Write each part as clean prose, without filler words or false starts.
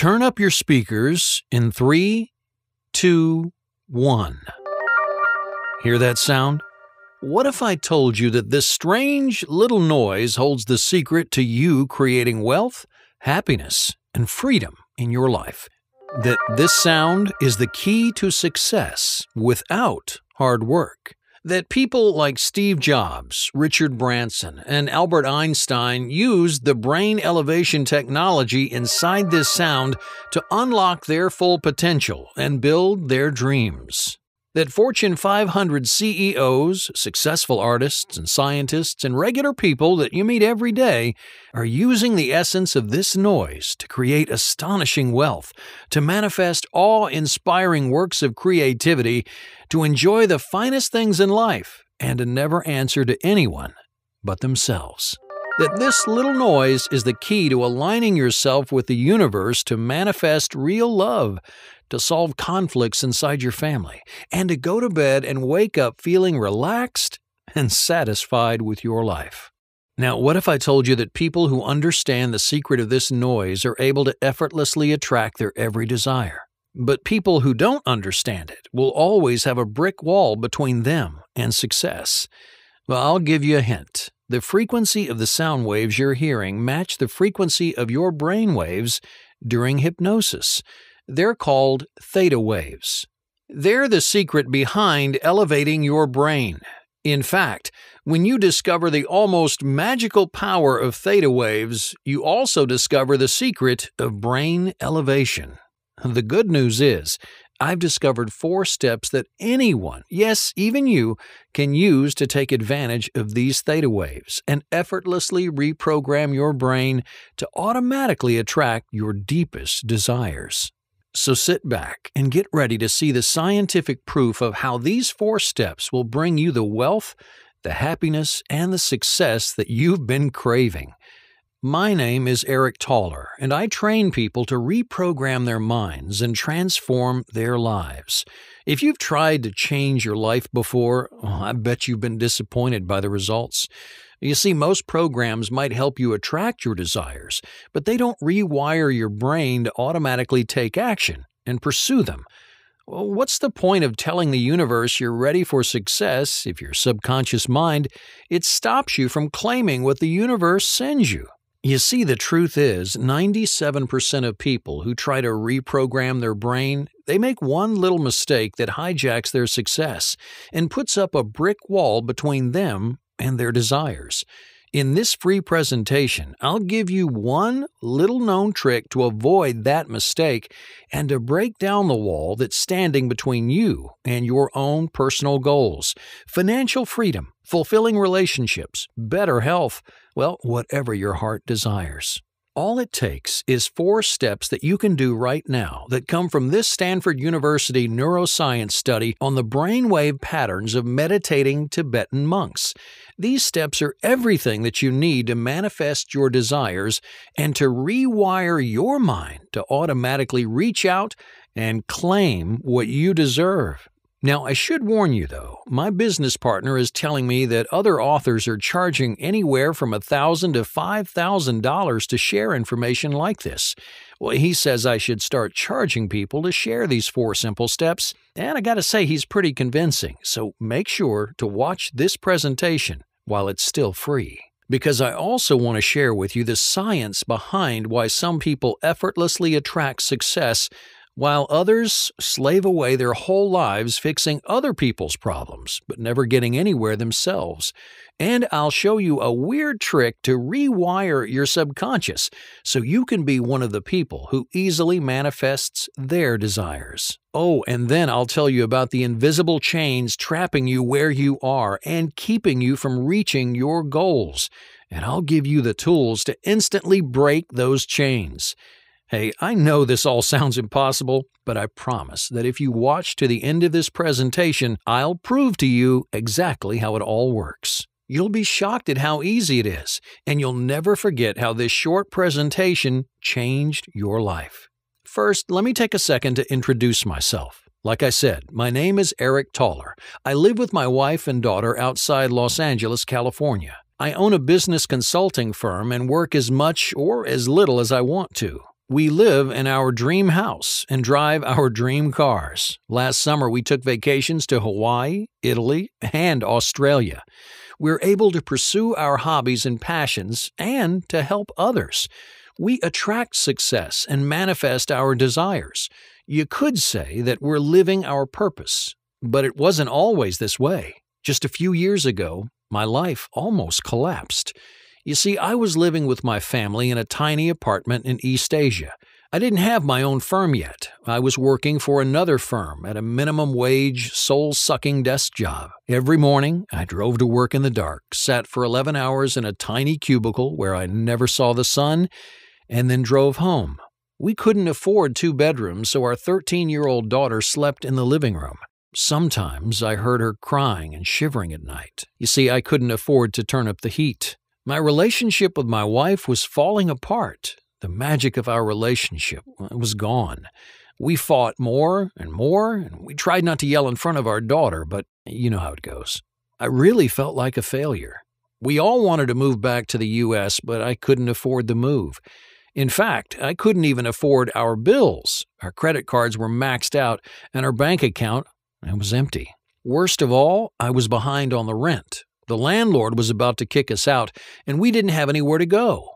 Turn up your speakers in 3, 2, 1. Hear that sound? What if I told you that this strange little noise holds the secret to you creating wealth, happiness, and freedom in your life? That this sound is the key to success without hard work? That people like Steve Jobs, Richard Branson, and Albert Einstein used the brain elevation technology inside this sound to unlock their full potential and build their dreams? That Fortune 500 CEOs, successful artists and scientists, and regular people that you meet every day are using the essence of this noise to create astonishing wealth, to manifest awe-inspiring works of creativity, to enjoy the finest things in life, and to never answer to anyone but themselves. That this little noise is the key to aligning yourself with the universe to manifest real love, to solve conflicts inside your family, and to go to bed and wake up feeling relaxed and satisfied with your life. Now, what if I told you that people who understand the secret of this noise are able to effortlessly attract their every desire? But people who don't understand it will always have a brick wall between them and success. Well, I'll give you a hint. The frequency of the sound waves you're hearing match the frequency of your brain waves during hypnosis. They're called theta waves. They're the secret behind elevating your brain. In fact, when you discover the almost magical power of theta waves, you also discover the secret of brain elevation. The good news is, I've discovered 4 steps that anyone, yes, even you, can use to take advantage of these theta waves and effortlessly reprogram your brain to automatically attract your deepest desires. So sit back and get ready to see the scientific proof of how these 4 steps will bring you the wealth, the happiness, and the success that you've been craving. My name is Eric Toller, and I train people to reprogram their minds and transform their lives. If you've tried to change your life before, I bet you've been disappointed by the results. You see, most programs might help you attract your desires, but they don't rewire your brain to automatically take action and pursue them. Well, what's the point of telling the universe you're ready for success if your subconscious mind, it stops you from claiming what the universe sends you? You see, the truth is, 97% of people who try to reprogram their brain, they make one little mistake that hijacks their success and puts up a brick wall between them and their desires. In this free presentation, I'll give you one little-known trick to avoid that mistake and to break down the wall that's standing between you and your own personal goals, financial freedom, fulfilling relationships, better health, well, whatever your heart desires. All it takes is 4 steps that you can do right now that come from this Stanford University neuroscience study on the brainwave patterns of meditating Tibetan monks. These steps are everything that you need to manifest your desires and to rewire your mind to automatically reach out and claim what you deserve. Now, I should warn you, though, my business partner is telling me that other authors are charging anywhere from $1,000 to $5,000 to share information like this. Well, he says I should start charging people to share these 4 simple steps, and I gotta say he's pretty convincing, so make sure to watch this presentation while it's still free. Because I also want to share with you the science behind why some people effortlessly attract success while others slave away their whole lives fixing other people's problems, but never getting anywhere themselves. And I'll show you a weird trick to rewire your subconscious so you can be one of the people who easily manifests their desires. Oh, and then I'll tell you about the invisible chains trapping you where you are and keeping you from reaching your goals. And I'll give you the tools to instantly break those chains. Hey, I know this all sounds impossible, but I promise that if you watch to the end of this presentation, I'll prove to you exactly how it all works. You'll be shocked at how easy it is, and you'll never forget how this short presentation changed your life. First, let me take a second to introduce myself. Like I said, my name is Eric Toller. I live with my wife and daughter outside Los Angeles, California. I own a business consulting firm and work as much or as little as I want to. We live in our dream house and drive our dream cars. Last summer, we took vacations to Hawaii, Italy, and Australia. We're able to pursue our hobbies and passions and to help others. We attract success and manifest our desires. You could say that we're living our purpose, but it wasn't always this way. Just a few years ago, my life almost collapsed. You see, I was living with my family in a tiny apartment in East Asia. I didn't have my own firm yet. I was working for another firm at a minimum wage, soul-sucking desk job. Every morning, I drove to work in the dark, sat for 11 hours in a tiny cubicle where I never saw the sun, and then drove home. We couldn't afford 2 bedrooms, so our 13-year-old daughter slept in the living room. Sometimes I heard her crying and shivering at night. You see, I couldn't afford to turn up the heat. My relationship with my wife was falling apart. The magic of our relationship was gone. We fought more, and we tried not to yell in front of our daughter, but you know how it goes. I really felt like a failure. We all wanted to move back to the U.S., but I couldn't afford the move. In fact, I couldn't even afford our bills. Our credit cards were maxed out, and our bank account was empty. Worst of all, I was behind on the rent. The landlord was about to kick us out, and we didn't have anywhere to go.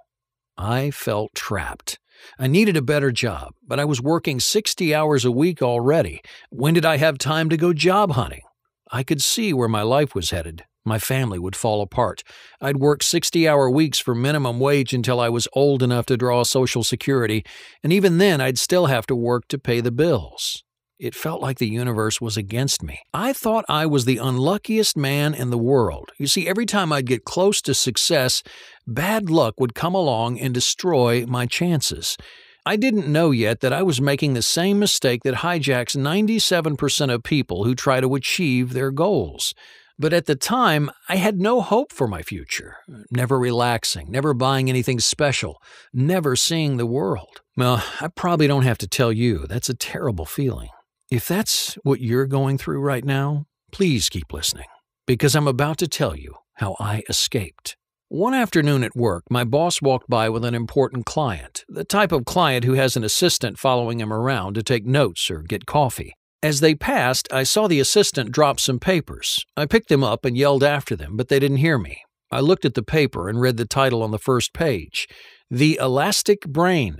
I felt trapped. I needed a better job, but I was working 60 hours a week already. When did I have time to go job hunting? I could see where my life was headed. My family would fall apart. I'd work 60-hour weeks for minimum wage until I was old enough to draw Social Security, and even then I'd still have to work to pay the bills. It felt like the universe was against me. I thought I was the unluckiest man in the world. You see, every time I'd get close to success, bad luck would come along and destroy my chances. I didn't know yet that I was making the same mistake that hijacks 97% of people who try to achieve their goals. But at the time, I had no hope for my future. Never relaxing, never buying anything special, never seeing the world. Well, I probably don't have to tell you, that's a terrible feeling. If that's what you're going through right now, please keep listening, because I'm about to tell you how I escaped. One afternoon at work, my boss walked by with an important client, the type of client who has an assistant following him around to take notes or get coffee. As they passed, I saw the assistant drop some papers. I picked them up and yelled after them, but they didn't hear me. I looked at the paper and read the title on the first page, The Elastic Brain.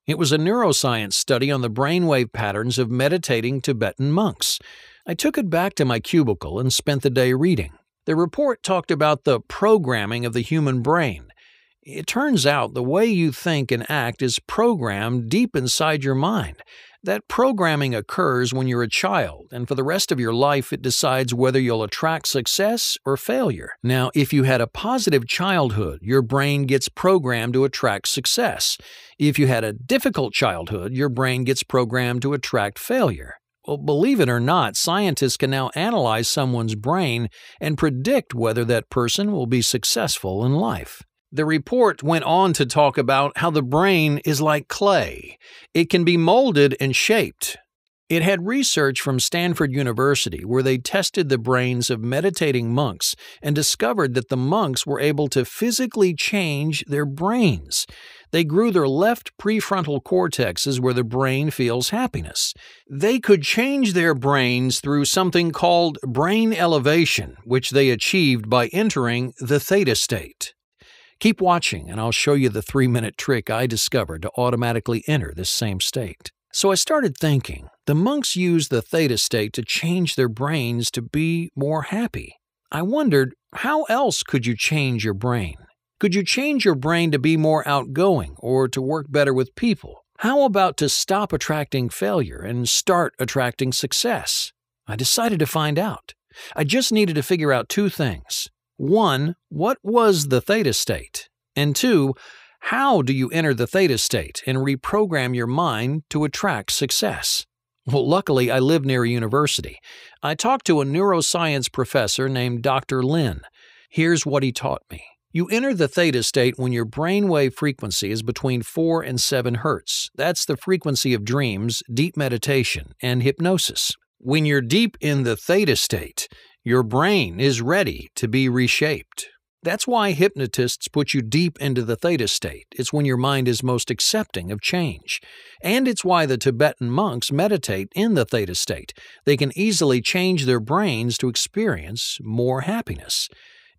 It was a neuroscience study on the brainwave patterns of meditating Tibetan monks. I took it back to my cubicle and spent the day reading. The report talked about the programming of the human brain. It turns out the way you think and act is programmed deep inside your mind. That programming occurs when you're a child, and for the rest of your life it decides whether you'll attract success or failure. Now, if you had a positive childhood, your brain gets programmed to attract success. If you had a difficult childhood, your brain gets programmed to attract failure. Well, believe it or not, scientists can now analyze someone's brain and predict whether that person will be successful in life. The report went on to talk about how the brain is like clay. It can be molded and shaped. It had research from Stanford University where they tested the brains of meditating monks and discovered that the monks were able to physically change their brains. They grew their left prefrontal cortexes where the brain feels happiness. They could change their brains through something called brain elevation, which they achieved by entering the theta state. Keep watching, and I'll show you the 3-minute trick I discovered to automatically enter this same state. So I started thinking, the monks used the theta state to change their brains to be more happy. I wondered, how else could you change your brain? Could you change your brain to be more outgoing or to work better with people? How about to stop attracting failure and start attracting success? I decided to find out. I just needed to figure out 2 things. 1, what was the theta state? And 2, how do you enter the theta state and reprogram your mind to attract success? Well, luckily, I live near a university. I talked to a neuroscience professor named Dr. Lin. Here's what he taught me. You enter the theta state when your brainwave frequency is between 4 and 7 hertz. That's the frequency of dreams, deep meditation, and hypnosis. When you're deep in the theta state, your brain is ready to be reshaped. That's why hypnotists put you deep into the theta state. It's when your mind is most accepting of change. And it's why the Tibetan monks meditate in the theta state. They can easily change their brains to experience more happiness.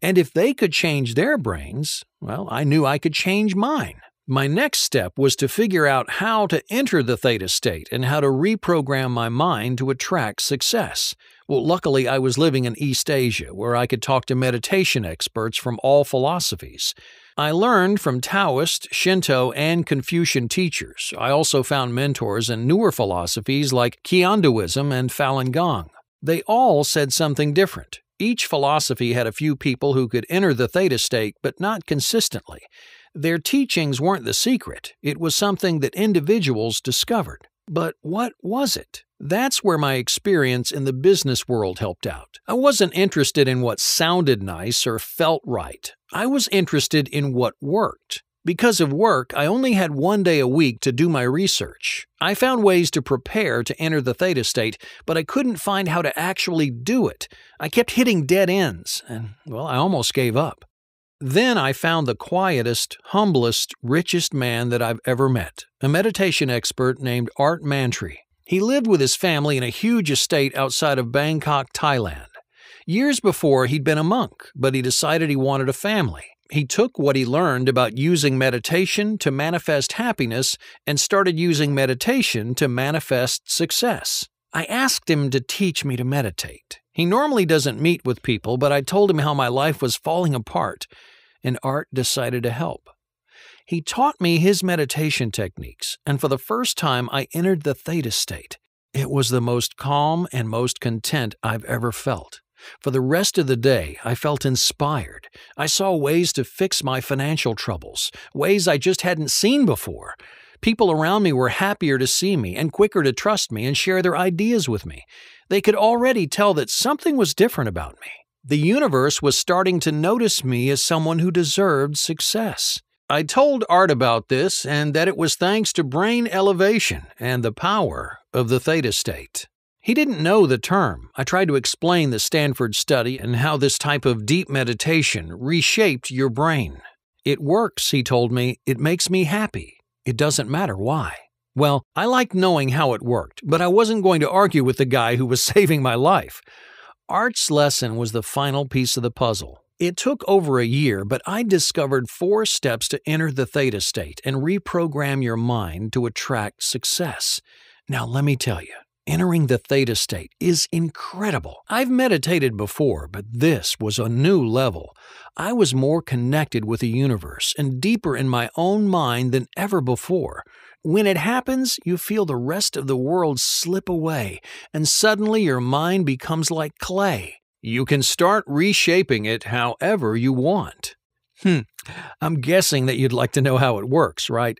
And if they could change their brains, well, I knew I could change mine. My next step was to figure out how to enter the theta state and how to reprogram my mind to attract success. Well, luckily, I was living in East Asia, where I could talk to meditation experts from all philosophies. I learned from Taoist, Shinto, and Confucian teachers. I also found mentors in newer philosophies like Qiandoism and Falun Gong. They all said something different. Each philosophy had a few people who could enter the theta state, but not consistently. Their teachings weren't the secret. It was something that individuals discovered. But what was it? That's where my experience in the business world helped out. I wasn't interested in what sounded nice or felt right. I was interested in what worked. Because of work, I only had 1 day a week to do my research. I found ways to prepare to enter the theta state, but I couldn't find how to actually do it. I kept hitting dead ends, and, well, I almost gave up. Then I found the quietest, humblest, richest man that I've ever met, a meditation expert named Art Mantri. He lived with his family in a huge estate outside of Bangkok, Thailand. Years before, he'd been a monk, but he decided he wanted a family. He took what he learned about using meditation to manifest happiness and started using meditation to manifest success. I asked him to teach me to meditate. He normally doesn't meet with people, but I told him how my life was falling apart, and Art decided to help. He taught me his meditation techniques, and for the first time I entered the theta state. It was the most calm and most content I've ever felt. For the rest of the day, I felt inspired. I saw ways to fix my financial troubles, ways I just hadn't seen before. People around me were happier to see me and quicker to trust me and share their ideas with me. They could already tell that something was different about me. The universe was starting to notice me as someone who deserved success. I told Art about this and that it was thanks to brain elevation and the power of the theta state. He didn't know the term. I tried to explain the Stanford study and how this type of deep meditation reshaped your brain. It works, he told me. It makes me happy. It doesn't matter why. Well, I liked knowing how it worked, but I wasn't going to argue with the guy who was saving my life. Art's lesson was the final piece of the puzzle. It took over a year, but I discovered 4 steps to enter the theta state and reprogram your mind to attract success. Now, let me tell you, entering the theta state is incredible. I've meditated before, but this was a new level. I was more connected with the universe and deeper in my own mind than ever before. When it happens, you feel the rest of the world slip away, and suddenly your mind becomes like clay. You can start reshaping it however you want. I'm guessing that you'd like to know how it works, right?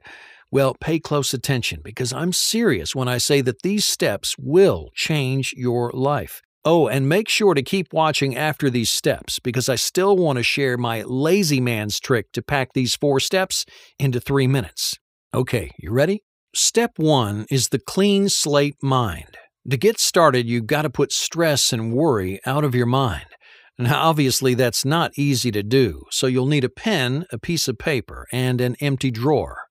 Well, pay close attention because I'm serious when I say that these steps will change your life. Oh, and make sure to keep watching after these steps because I still want to share my lazy man's trick to pack these 4 steps into 3 minutes. Okay, you ready? Step 1 is the clean slate mind. To get started, you've got to put stress and worry out of your mind. Now, obviously, that's not easy to do, so you'll need a pen, a piece of paper, and an empty drawer.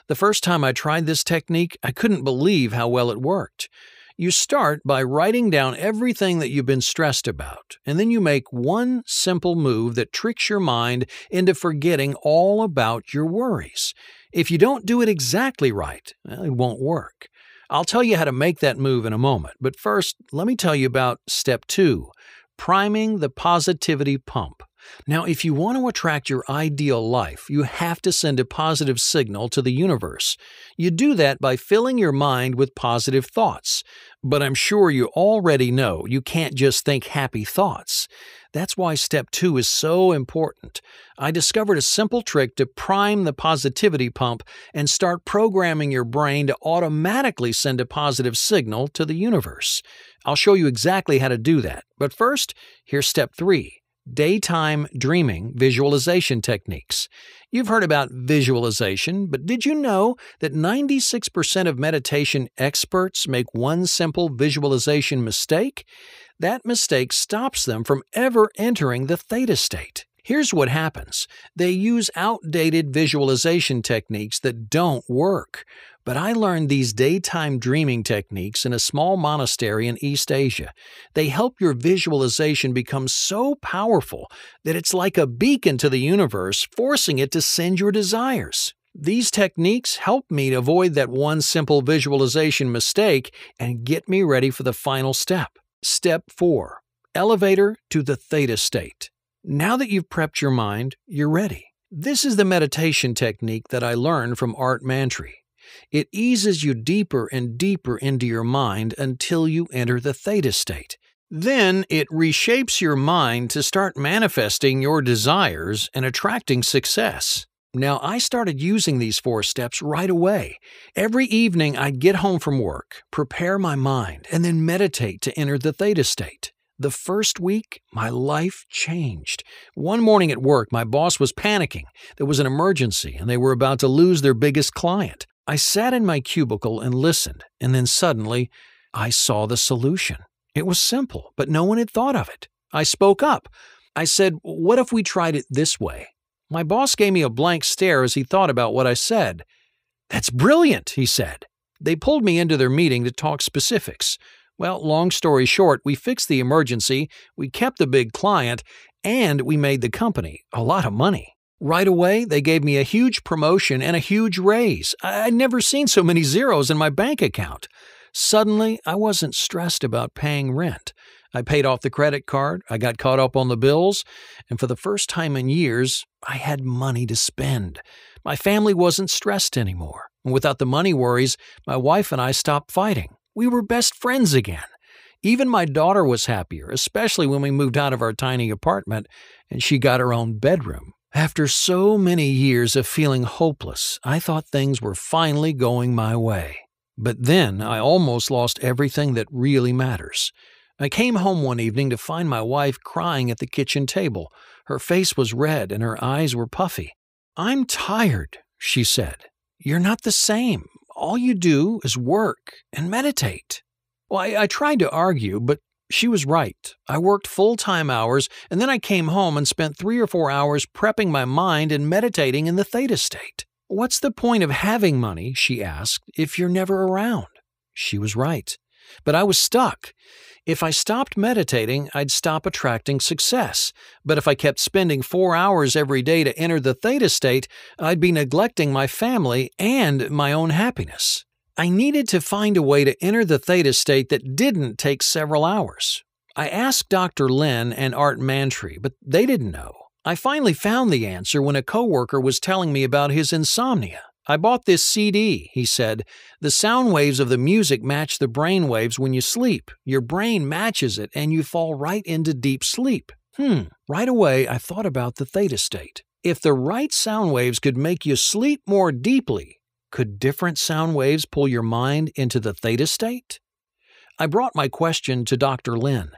The first time I tried this technique, I couldn't believe how well it worked. You start by writing down everything that you've been stressed about, and then you make one simple move that tricks your mind into forgetting all about your worries. If you don't do it exactly right, well, it won't work. I'll tell you how to make that move in a moment, but first, let me tell you about Step 2, priming the positivity pump. Now, if you want to attract your ideal life, you have to send a positive signal to the universe. You do that by filling your mind with positive thoughts. But I'm sure you already know you can't just think happy thoughts. That's why Step 2 is so important. I discovered a simple trick to prime the positivity pump and start programming your brain to automatically send a positive signal to the universe. I'll show you exactly how to do that. But first, here's Step 3. Daytime dreaming visualization techniques. You've heard about visualization, but did you know that 96% of meditation experts make one simple visualization mistake? That mistake stops them from ever entering the theta state. Here's what happens. They use outdated visualization techniques that don't work. But I learned these daytime dreaming techniques in a small monastery in East Asia. They help your visualization become so powerful that it's like a beacon to the universe, forcing it to send your desires. These techniques help me to avoid that one simple visualization mistake and get me ready for the final step. Step 4. Elevator to the theta state. Now that you've prepped your mind, you're ready. This is the meditation technique that I learned from Art Mantri. It eases you deeper and deeper into your mind until you enter the theta state. Then it reshapes your mind to start manifesting your desires and attracting success. Now, I started using these 4 steps right away. Every evening, I'd get home from work, prepare my mind, and then meditate to enter the theta state. The first week, my life changed. One morning at work, my boss was panicking. There was an emergency, and they were about to lose their biggest client. I sat in my cubicle and listened, and then suddenly, I saw the solution. It was simple, but no one had thought of it. I spoke up. I said, "What if we tried it this way?" My boss gave me a blank stare as he thought about what I said. "That's brilliant," he said. They pulled me into their meeting to talk specifics. Well, long story short, we fixed the emergency, we kept the big client, and we made the company a lot of money. Right away, they gave me a huge promotion and a huge raise. I'd never seen so many zeros in my bank account. Suddenly, I wasn't stressed about paying rent. I paid off the credit card, I got caught up on the bills, and for the first time in years, I had money to spend. My family wasn't stressed anymore. And without the money worries, my wife and I stopped fighting. We were best friends again. Even my daughter was happier, especially when we moved out of our tiny apartment and she got her own bedroom. After so many years of feeling hopeless, I thought things were finally going my way. But then I almost lost everything that really matters. I came home one evening to find my wife crying at the kitchen table. Her face was red and her eyes were puffy. "I'm tired," she said. "You're not the same. All you do is work and meditate." Well, I tried to argue, but she was right. I worked full-time hours, and then I came home and spent 3 or 4 hours prepping my mind and meditating in the theta state. "What's the point of having money," she asked, "if you're never around?" She was right. But I was stuck. If I stopped meditating, I'd stop attracting success. But if I kept spending 4 hours every day to enter the theta state, I'd be neglecting my family and my own happiness. I needed to find a way to enter the theta state that didn't take several hours. I asked Dr. Lin and Art Mantri, but they didn't know. I finally found the answer when a coworker was telling me about his insomnia. "I bought this CD," he said. "The sound waves of the music match the brain waves when you sleep. Your brain matches it and you fall right into deep sleep." Right away, I thought about the theta state. If the right sound waves could make you sleep more deeply, could different sound waves pull your mind into the theta state? I brought my question to Dr. Lin.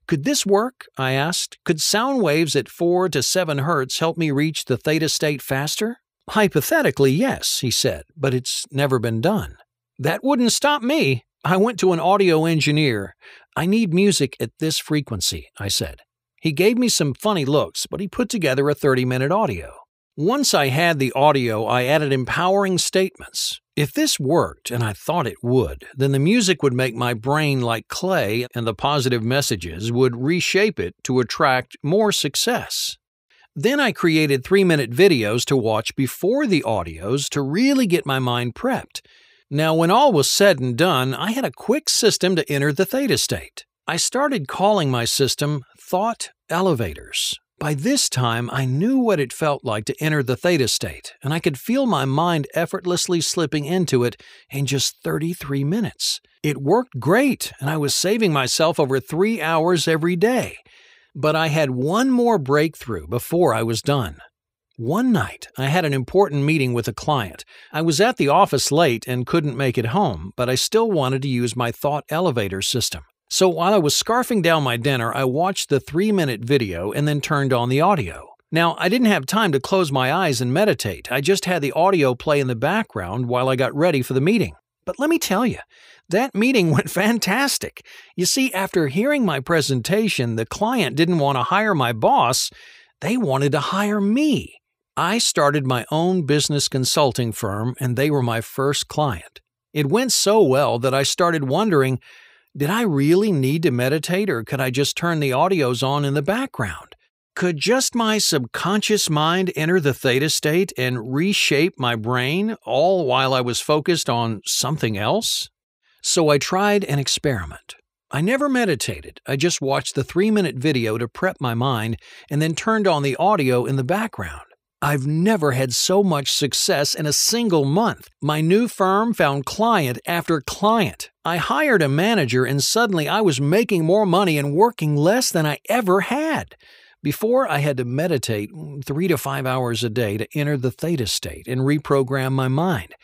"Could this work?" I asked. "Could sound waves at 4 to 7 hertz help me reach the theta state faster?" "Hypothetically, yes," he said, "but it's never been done." That wouldn't stop me. I went to an audio engineer. "I need music at this frequency," I said. He gave me some funny looks, but he put together a 30-minute audio. Once I had the audio, I added empowering statements. If this worked, and I thought it would, then the music would make my brain like clay, and the positive messages would reshape it to attract more success. Then I created 3-minute videos to watch before the audios to really get my mind prepped. Now, when all was said and done, I had a quick system to enter the theta state. I started calling my system Thought Elevators. By this time, I knew what it felt like to enter the theta state, and I could feel my mind effortlessly slipping into it in just 33 minutes. It worked great, and I was saving myself over 3 hours every day. But I had one more breakthrough before I was done. One night, I had an important meeting with a client. I was at the office late and couldn't make it home, but I still wanted to use my thought elevator system. So while I was scarfing down my dinner, I watched the 3-minute video and then turned on the audio. Now, I didn't have time to close my eyes and meditate. I just had the audio play in the background while I got ready for the meeting. But let me tell you, that meeting went fantastic. You see, after hearing my presentation, the client didn't want to hire my boss. They wanted to hire me. I started my own business consulting firm, and they were my first client. It went so well that I started wondering, did I really need to meditate, or could I just turn the audios on in the background? Could just my subconscious mind enter the theta state and reshape my brain, all while I was focused on something else? So I tried an experiment. I never meditated. I just watched the 3-minute video to prep my mind and then turned on the audio in the background. I've never had so much success in a single month. My new firm found client after client. I hired a manager, and suddenly I was making more money and working less than I ever had. Before, I had to meditate 3 to 5 hours a day to enter the theta state and reprogram my mind.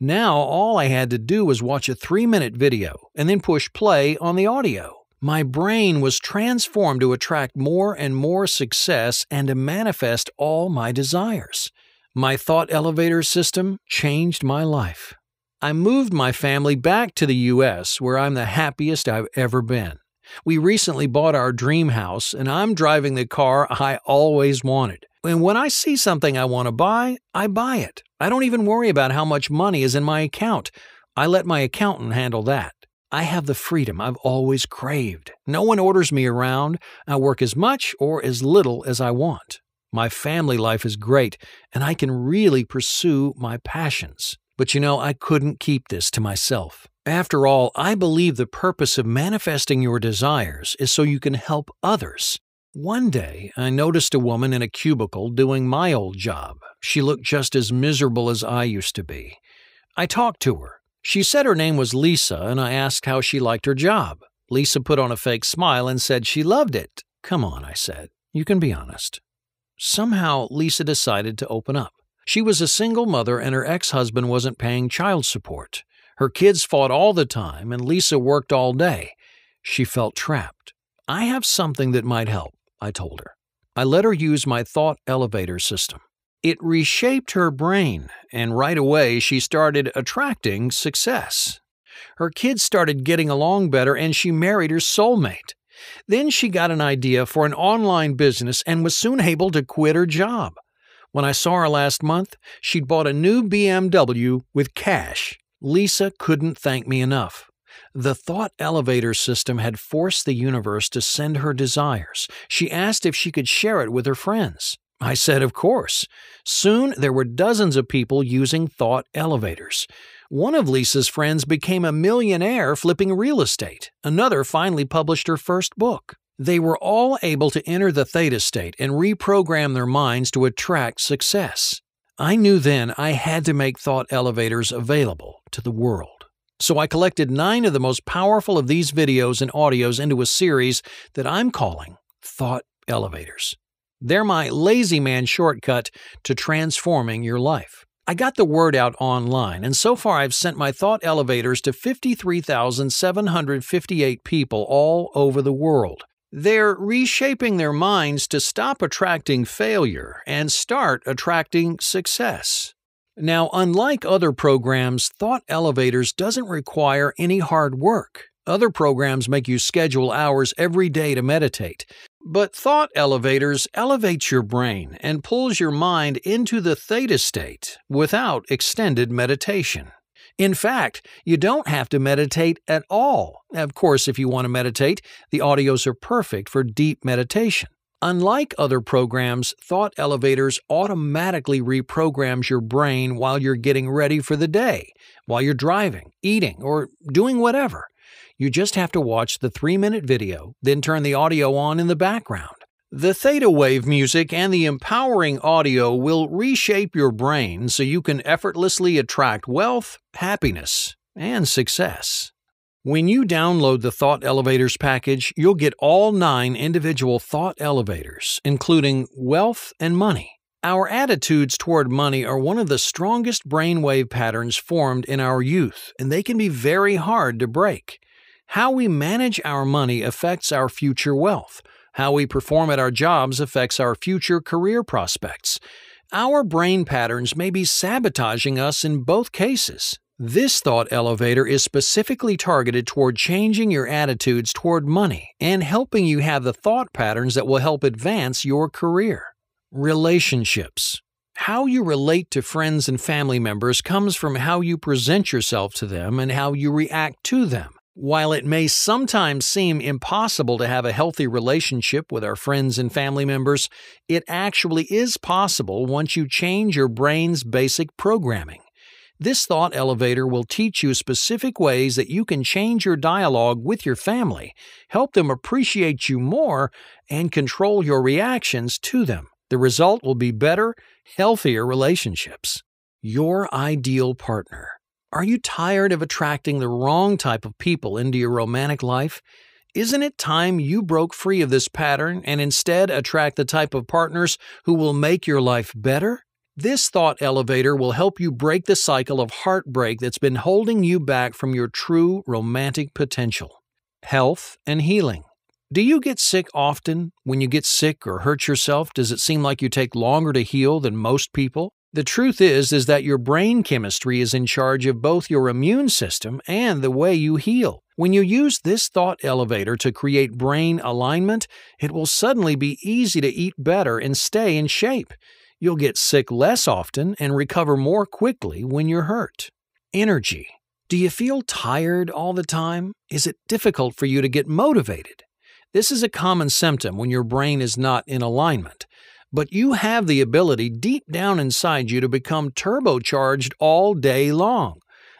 Now, all I had to do was watch a 3-minute video and then push play on the audio. My brain was transformed to attract more and more success and to manifest all my desires. My thought elevator system changed my life. I moved my family back to the U.S., where I'm the happiest I've ever been. We recently bought our dream house, and I'm driving the car I always wanted. And when I see something I want to buy, I buy it. I don't even worry about how much money is in my account. I let my accountant handle that. I have the freedom I've always craved. No one orders me around. I work as much or as little as I want. My family life is great, and I can really pursue my passions. But I couldn't keep this to myself. After all, I believe the purpose of manifesting your desires is so you can help others. One day, I noticed a woman in a cubicle doing my old job. She looked just as miserable as I used to be. I talked to her. She said her name was Lisa, and I asked how she liked her job. Lisa put on a fake smile and said she loved it. Come on, I said. You can be honest. Somehow, Lisa decided to open up. She was a single mother, and her ex-husband wasn't paying child support. Her kids fought all the time, and Lisa worked all day. She felt trapped. I have something that might help, I told her. I let her use my thought elevator system. It reshaped her brain, and right away she started attracting success. Her kids started getting along better, and she married her soulmate. Then she got an idea for an online business and was soon able to quit her job. When I saw her last month, she'd bought a new BMW with cash. Lisa couldn't thank me enough. The thought elevator system had forced the universe to send her desires. She asked if she could share it with her friends. I said, of course. Soon, there were dozens of people using thought elevators. One of Lisa's friends became a millionaire flipping real estate. Another finally published her first book. They were all able to enter the theta state and reprogram their minds to attract success. I knew then I had to make thought elevators available to the world. So I collected 9 of the most powerful of these videos and audios into a series that I'm calling Thought Elevators. They're my lazy man shortcut to transforming your life. I got the word out online, and so far I've sent my thought elevators to 53,758 people all over the world. They're reshaping their minds to stop attracting failure and start attracting success. Now, unlike other programs, Thought Elevators doesn't require any hard work. Other programs make you schedule hours every day to meditate. But Thought Elevators elevates your brain and pulls your mind into the theta state without extended meditation. In fact, you don't have to meditate at all. Of course, if you want to meditate, the audios are perfect for deep meditation. Unlike other programs, Thought Elevators automatically reprograms your brain while you're getting ready for the day, while you're driving, eating, or doing whatever. You just have to watch the 3-minute video, then turn the audio on in the background. The theta wave music and the empowering audio will reshape your brain so you can effortlessly attract wealth, happiness, and success. When you download the Thought Elevators package, you'll get all 9 individual thought elevators, including wealth and money. Our attitudes toward money are one of the strongest brainwave patterns formed in our youth, and they can be very hard to break. How we manage our money affects our future wealth. How we perform at our jobs affects our future career prospects. Our brain patterns may be sabotaging us in both cases. This thought elevator is specifically targeted toward changing your attitudes toward money and helping you have the thought patterns that will help advance your career. Relationships. How you relate to friends and family members comes from how you present yourself to them and how you react to them. While it may sometimes seem impossible to have a healthy relationship with our friends and family members, it actually is possible once you change your brain's basic programming. This thought elevator will teach you specific ways that you can change your dialogue with your family, help them appreciate you more, and control your reactions to them. The result will be better, healthier relationships. Your ideal partner. Are you tired of attracting the wrong type of people into your romantic life? Isn't it time you broke free of this pattern and instead attract the type of partners who will make your life better? This thought elevator will help you break the cycle of heartbreak that's been holding you back from your true romantic potential. Health and healing. Do you get sick often? When you get sick or hurt yourself, does it seem like you take longer to heal than most people? The truth is that your brain chemistry is in charge of both your immune system and the way you heal. When you use this thought elevator to create brain alignment, it will suddenly be easy to eat better and stay in shape. You'll get sick less often and recover more quickly when you're hurt. Energy. Do you feel tired all the time? Is it difficult for you to get motivated? This is a common symptom when your brain is not in alignment. But you have the ability deep down inside you to become turbocharged all day long.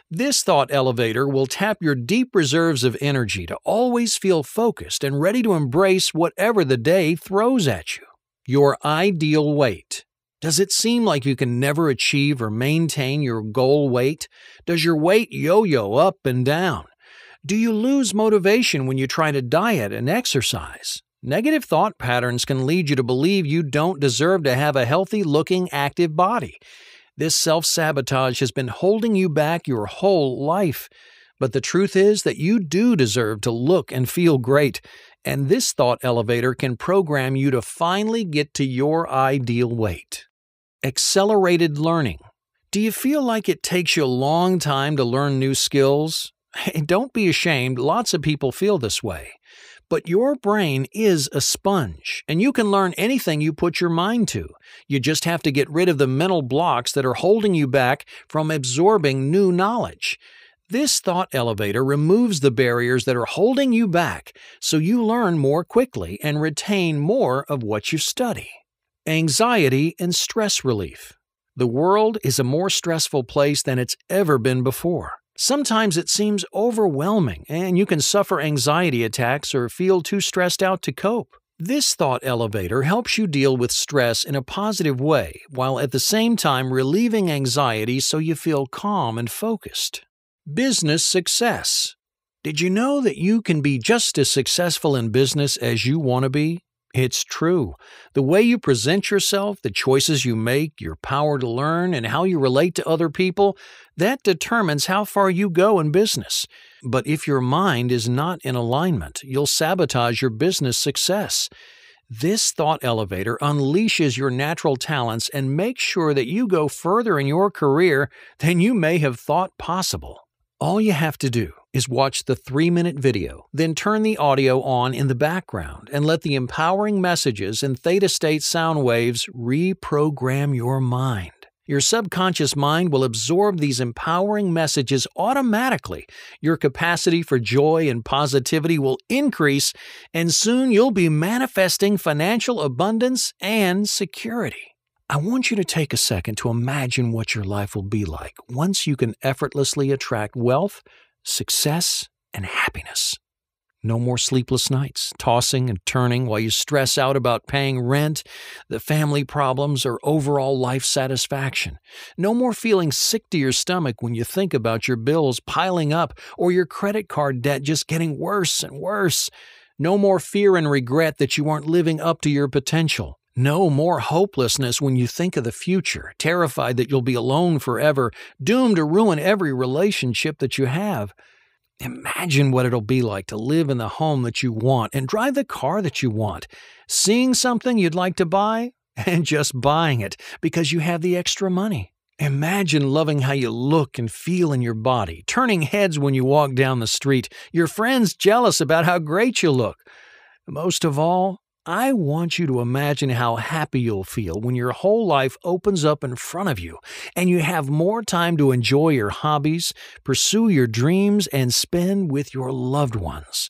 This thought elevator will tap your deep reserves of energy to always feel focused and ready to embrace whatever the day throws at you. Your ideal weight. Does it seem like you can never achieve or maintain your goal weight? Does your weight yo-yo up and down? Do you lose motivation when you try to diet and exercise? Negative thought patterns can lead you to believe you don't deserve to have a healthy-looking, active body. This self-sabotage has been holding you back your whole life. But the truth is that you do deserve to look and feel great, and this thought elevator can program you to finally get to your ideal weight. Accelerated learning. Do you feel like it takes you a long time to learn new skills? Hey, don't be ashamed, lots of people feel this way. But your brain is a sponge, and you can learn anything you put your mind to. You just have to get rid of the mental blocks that are holding you back from absorbing new knowledge. This thought elevator removes the barriers that are holding you back so you learn more quickly and retain more of what you study. Anxiety and stress relief. The world is a more stressful place than it's ever been before. Sometimes it seems overwhelming, and you can suffer anxiety attacks or feel too stressed out to cope. This thought elevator helps you deal with stress in a positive way, while at the same time relieving anxiety so you feel calm and focused. Business success. Did you know that you can be just as successful in business as you want to be? It's true. The way you present yourself, the choices you make, your power to learn, and how you relate to other people, that determines how far you go in business. But if your mind is not in alignment, you'll sabotage your business success. This thought elevator unleashes your natural talents and makes sure that you go further in your career than you may have thought possible. All you have to do is watch the 3-minute video, then turn the audio on in the background and let the empowering messages and theta state sound waves reprogram your mind. Your subconscious mind will absorb these empowering messages automatically. Your capacity for joy and positivity will increase, and soon you'll be manifesting financial abundance and security. I want you to take a second to imagine what your life will be like once you can effortlessly attract wealth, success, and happiness. No more sleepless nights, tossing and turning while you stress out about paying rent, the family problems, or overall life satisfaction. No more feeling sick to your stomach when you think about your bills piling up or your credit card debt just getting worse and worse. No more fear and regret that you aren't living up to your potential. No more hopelessness when you think of the future, terrified that you'll be alone forever, doomed to ruin every relationship that you have. Imagine what it'll be like to live in the home that you want and drive the car that you want, seeing something you'd like to buy and just buying it because you have the extra money. Imagine loving how you look and feel in your body, turning heads when you walk down the street, your friends jealous about how great you look. Most of all, I want you to imagine how happy you'll feel when your whole life opens up in front of you and you have more time to enjoy your hobbies, pursue your dreams, and spend with your loved ones.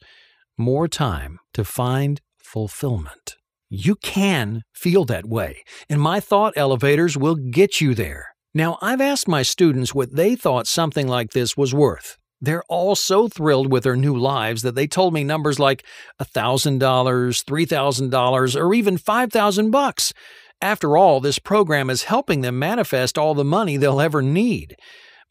More time to find fulfillment. You can feel that way, and my thought elevators will get you there. Now, I've asked my students what they thought something like this was worth. They're all so thrilled with their new lives that they told me numbers like $1,000, $3,000, or even $5,000. After all, this program is helping them manifest all the money they'll ever need.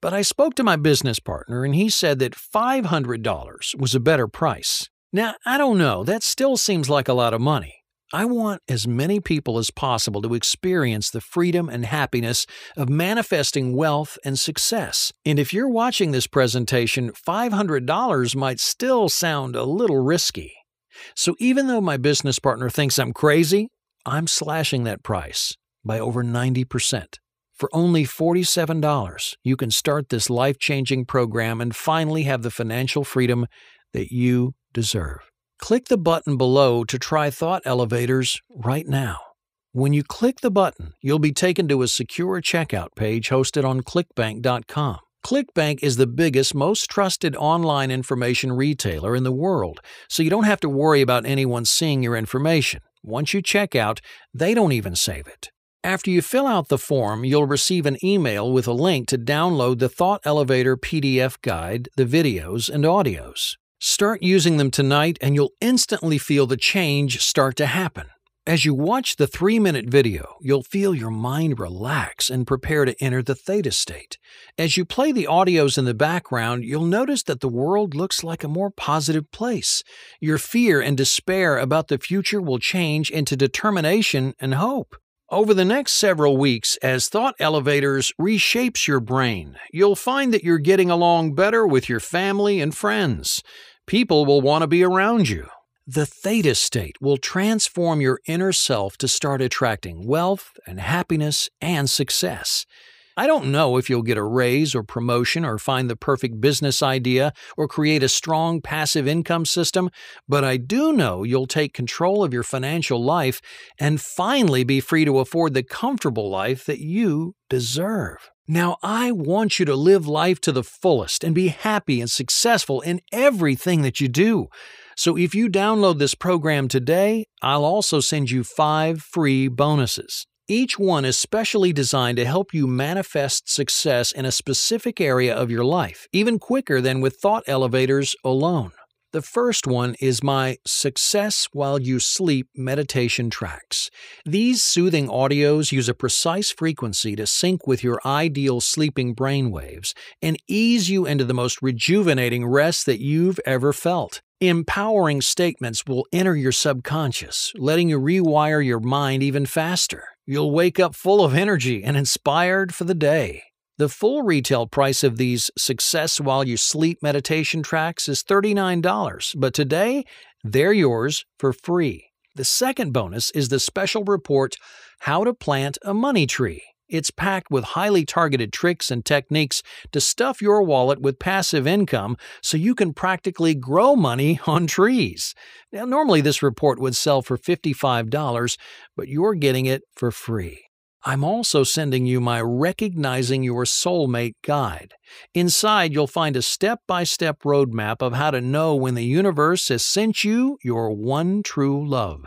But I spoke to my business partner and he said that $500 was a better price. Now, I don't know, that still seems like a lot of money. I want as many people as possible to experience the freedom and happiness of manifesting wealth and success. And if you're watching this presentation, $500 might still sound a little risky. So even though my business partner thinks I'm crazy, I'm slashing that price by over 90%. For only $47, you can start this life-changing program and finally have the financial freedom that you deserve. Click the button below to try Thought Elevators right now. When you click the button, you'll be taken to a secure checkout page hosted on clickbank.com. ClickBank is the biggest, most trusted online information retailer in the world, so you don't have to worry about anyone seeing your information. Once you check out, they don't even save it. After you fill out the form, you'll receive an email with a link to download the Thought Elevator PDF guide, the videos, and audios. Start using them tonight and you'll instantly feel the change start to happen. As you watch the 3-minute video, you'll feel your mind relax and prepare to enter the theta state. As you play the audios in the background, you'll notice that the world looks like a more positive place. Your fear and despair about the future will change into determination and hope. Over the next several weeks, as Thought Elevators reshapes your brain, you'll find that you're getting along better with your family and friends. People will want to be around you. The theta state will transform your inner self to start attracting wealth and happiness and success. I don't know if you'll get a raise or promotion or find the perfect business idea or create a strong passive income system, but I do know you'll take control of your financial life and finally be free to afford the comfortable life that you deserve. Now, I want you to live life to the fullest and be happy and successful in everything that you do. So if you download this program today, I'll also send you 5 free bonuses. Each one is specially designed to help you manifest success in a specific area of your life, even quicker than with Thought Elevators alone. The first one is my Success While You Sleep meditation tracks. These soothing audios use a precise frequency to sync with your ideal sleeping brainwaves and ease you into the most rejuvenating rest that you've ever felt. Empowering statements will enter your subconscious, letting you rewire your mind even faster. You'll wake up full of energy and inspired for the day. The full retail price of these Success While You Sleep meditation tracks is $39, but today, they're yours for free. The second bonus is the special report, How to Plant a Money Tree. It's packed with highly targeted tricks and techniques to stuff your wallet with passive income so you can practically grow money on trees. Now, normally this report would sell for $55, but you're getting it for free. I'm also sending you my Recognizing Your Soulmate guide. Inside, you'll find a step-by-step roadmap of how to know when the universe has sent you your one true love.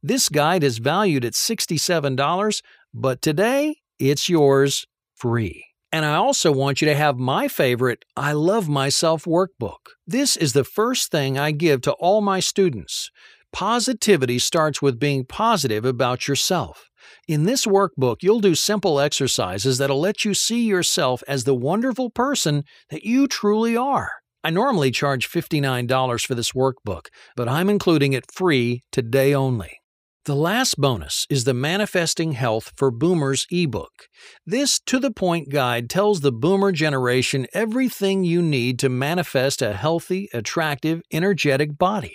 This guide is valued at $67, but today, it's yours free. And I also want you to have my favorite I Love Myself workbook. This is the first thing I give to all my students. Positivity starts with being positive about yourself. In this workbook, you'll do simple exercises that'll let you see yourself as the wonderful person that you truly are. I normally charge $59 for this workbook, but I'm including it free today only. The last bonus is the Manifesting Health for Boomers ebook. This to-the-point guide tells the boomer generation everything you need to manifest a healthy, attractive, energetic body.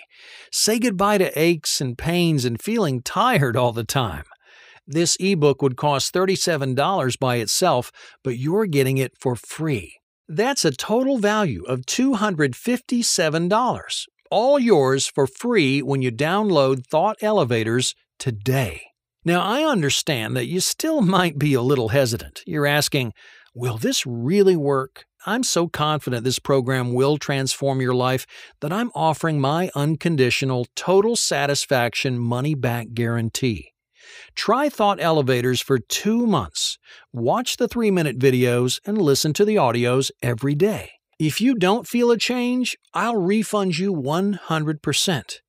Say goodbye to aches and pains and feeling tired all the time. This ebook would cost $37 by itself, but you're getting it for free. That's a total value of $257. All yours for free when you download Thought Elevators today. Now, I understand that you still might be a little hesitant. You're asking, will this really work? I'm so confident this program will transform your life that I'm offering my unconditional, total satisfaction money-back guarantee. Try Thought Elevators for 2 months. Watch the 3-minute videos and listen to the audios every day. If you don't feel a change, I'll refund you 100%.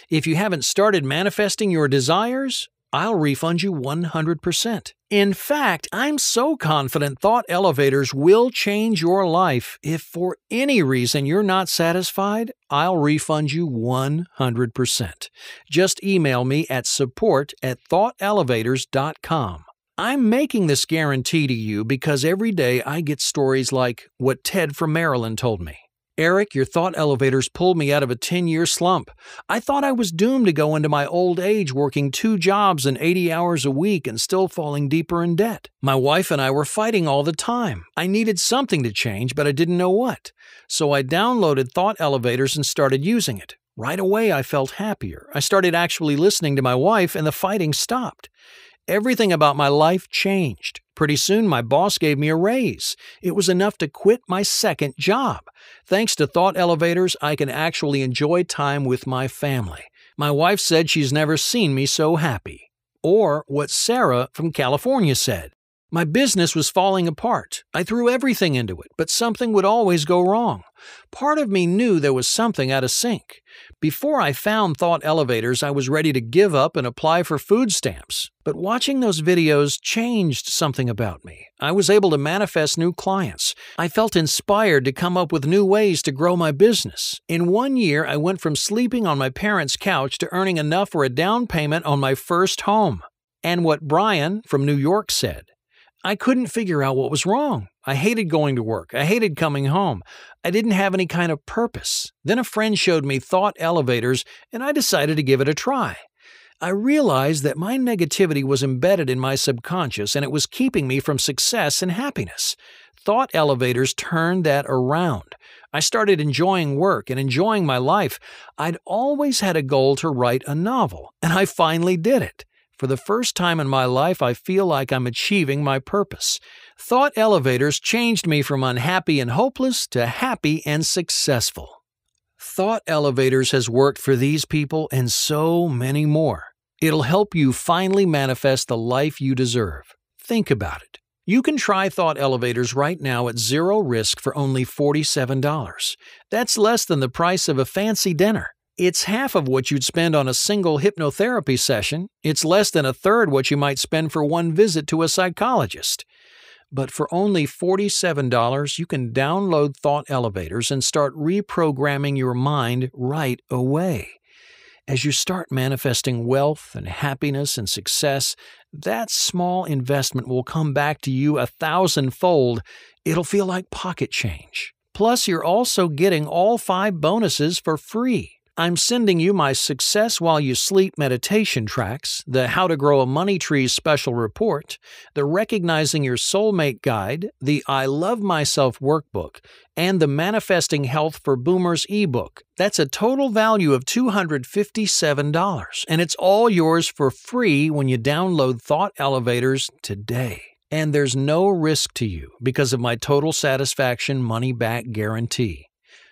If you haven't started manifesting your desires, I'll refund you 100%. In fact, I'm so confident Thought Elevators will change your life. If for any reason you're not satisfied, I'll refund you 100%. Just email me at support@thoughtelevators.com. I'm making this guarantee to you because every day I get stories like what Ted from Maryland told me. Eric, your Thought Elevators pulled me out of a 10-year slump. I thought I was doomed to go into my old age working 2 jobs and 80 hours a week and still falling deeper in debt. My wife and I were fighting all the time. I needed something to change, but I didn't know what. So I downloaded Thought Elevators and started using it. Right away, I felt happier. I started actually listening to my wife, and the fighting stopped. Everything about my life changed. Pretty soon, my boss gave me a raise. It was enough to quit my second job. Thanks to Thought Elevators, I can actually enjoy time with my family. My wife said she's never seen me so happy. Or what Sarah from California said. My business was falling apart. I threw everything into it, but something would always go wrong. Part of me knew there was something out of sync. Before I found Thought Elevators, I was ready to give up and apply for food stamps. But watching those videos changed something about me. I was able to manifest new clients. I felt inspired to come up with new ways to grow my business. In 1 year, I went from sleeping on my parents' couch to earning enough for a down payment on my first home. And what Brian from New York said. I couldn't figure out what was wrong. I hated going to work. I hated coming home. I didn't have any kind of purpose. Then a friend showed me Thought Elevators, and I decided to give it a try. I realized that my negativity was embedded in my subconscious, and it was keeping me from success and happiness. Thought Elevators turned that around. I started enjoying work and enjoying my life. I'd always had a goal to write a novel, and I finally did it. For the first time in my life, I feel like I'm achieving my purpose. Thought Elevators changed me from unhappy and hopeless to happy and successful. Thought Elevators has worked for these people and so many more. It'll help you finally manifest the life you deserve. Think about it. You can try Thought Elevators right now at zero risk for only $47. That's less than the price of a fancy dinner. It's half of what you'd spend on a single hypnotherapy session. It's less than a third what you might spend for one visit to a psychologist. But for only $47, you can download Thought Elevators and start reprogramming your mind right away. As you start manifesting wealth and happiness and success, that small investment will come back to you 1,000-fold. It'll feel like pocket change. Plus, you're also getting all 5 bonuses for free. I'm sending you my Success While You Sleep meditation tracks, the How to Grow a Money Tree special report, the Recognizing Your Soulmate guide, the I Love Myself workbook, and the Manifesting Health for Boomers ebook. That's a total value of $257, and it's all yours for free when you download Thought Elevators today. And there's no risk to you because of my total satisfaction money-back guarantee.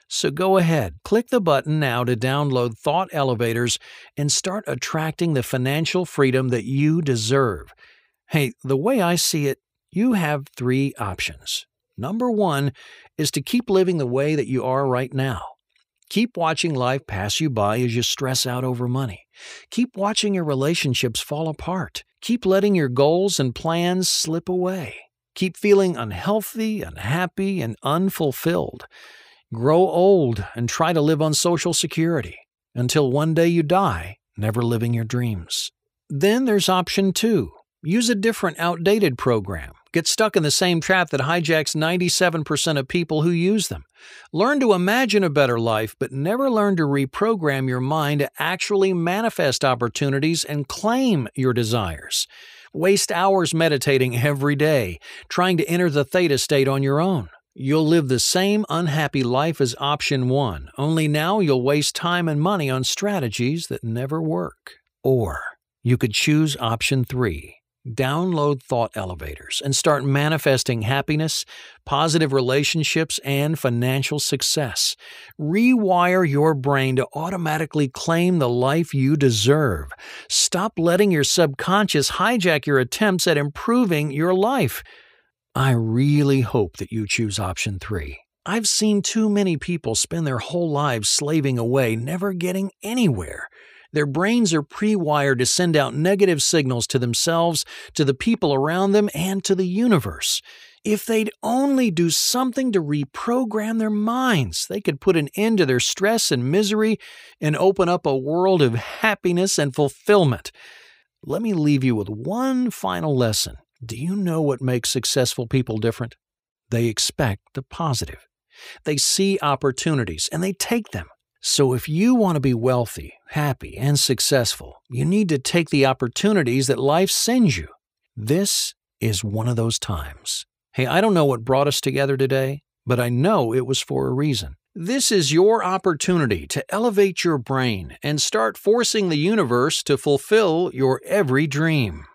So go ahead, click the button now to download Thought Elevators and start attracting the financial freedom that you deserve. Hey, the way I see it, you have 3 options. Number 1 is to keep living the way that you are right now. Keep watching life pass you by as you stress out over money. Keep watching your relationships fall apart. Keep letting your goals and plans slip away. Keep feeling unhealthy, unhappy, and unfulfilled. Grow old and try to live on Social Security until one day you die, never living your dreams. Then there's option 2. Use a different, outdated program. Get stuck in the same trap that hijacks 97% of people who use them. Learn to imagine a better life, but never learn to reprogram your mind to actually manifest opportunities and claim your desires. Waste hours meditating every day, trying to enter the theta state on your own. You'll live the same unhappy life as option 1, only now you'll waste time and money on strategies that never work. Or you could choose option 3. Download thought elevators and start manifesting happiness, positive relationships, and financial success. Rewire your brain to automatically claim the life you deserve. Stop letting your subconscious hijack your attempts at improving your life. I really hope that you choose option 3. I've seen too many people spend their whole lives slaving away, never getting anywhere. Their brains are pre-wired to send out negative signals to themselves, to the people around them, and to the universe. If they'd only do something to reprogram their minds, they could put an end to their stress and misery and open up a world of happiness and fulfillment. Let me leave you with one final lesson. Do you know what makes successful people different? They expect the positive. They see opportunities and they take them. So if you want to be wealthy, happy, and successful, you need to take the opportunities that life sends you. This is one of those times. Hey, I don't know what brought us together today, but I know it was for a reason. This is your opportunity to elevate your brain and start forcing the universe to fulfill your every dream.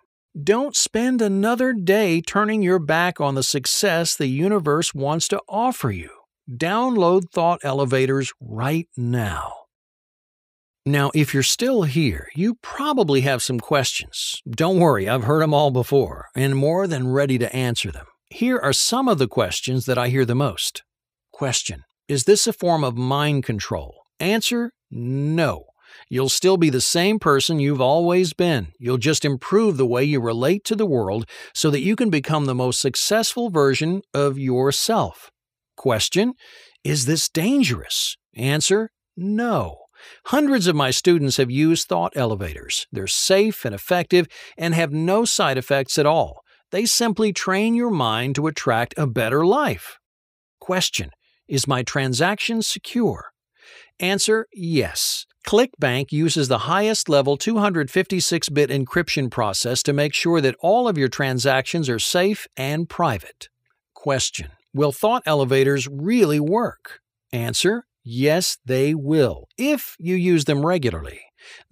Don't spend another day turning your back on the success the universe wants to offer you. Download thought elevators right now. Now, if you're still here, you probably have some questions. Don't worry, I've heard them all before, and more than ready to answer them. Here are some of the questions that I hear the most. Question: is this a form of mind control? Answer: no. You'll still be the same person you've always been. You'll just improve the way you relate to the world so that you can become the most successful version of yourself. Question: is this dangerous? Answer: no. Hundreds of my students have used thought elevators. They're safe and effective and have no side effects at all. They simply train your mind to attract a better life. Question: is my transaction secure? Answer: yes. ClickBank uses the highest level 256-bit encryption process to make sure that all of your transactions are safe and private. Question: will thought elevators really work? Answer: yes, they will, if you use them regularly.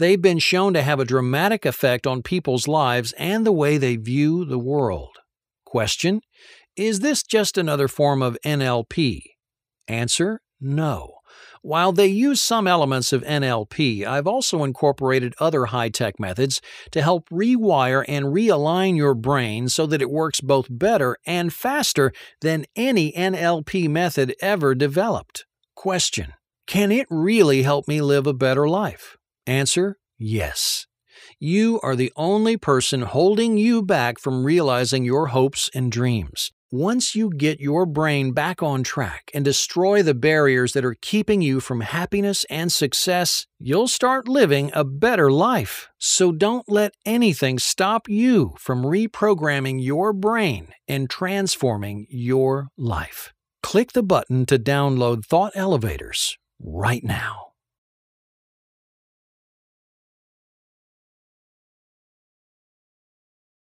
They've been shown to have a dramatic effect on people's lives and the way they view the world. Question: is this just another form of NLP? Answer: no. While they use some elements of NLP, I've also incorporated other high-tech methods to help rewire and realign your brain so that it works both better and faster than any NLP method ever developed. Question: can it really help me live a better life? Answer: yes. You are the only person holding you back from realizing your hopes and dreams. Once you get your brain back on track and destroy the barriers that are keeping you from happiness and success, you'll start living a better life. So don't let anything stop you from reprogramming your brain and transforming your life. Click the button to download Thought Elevators right now.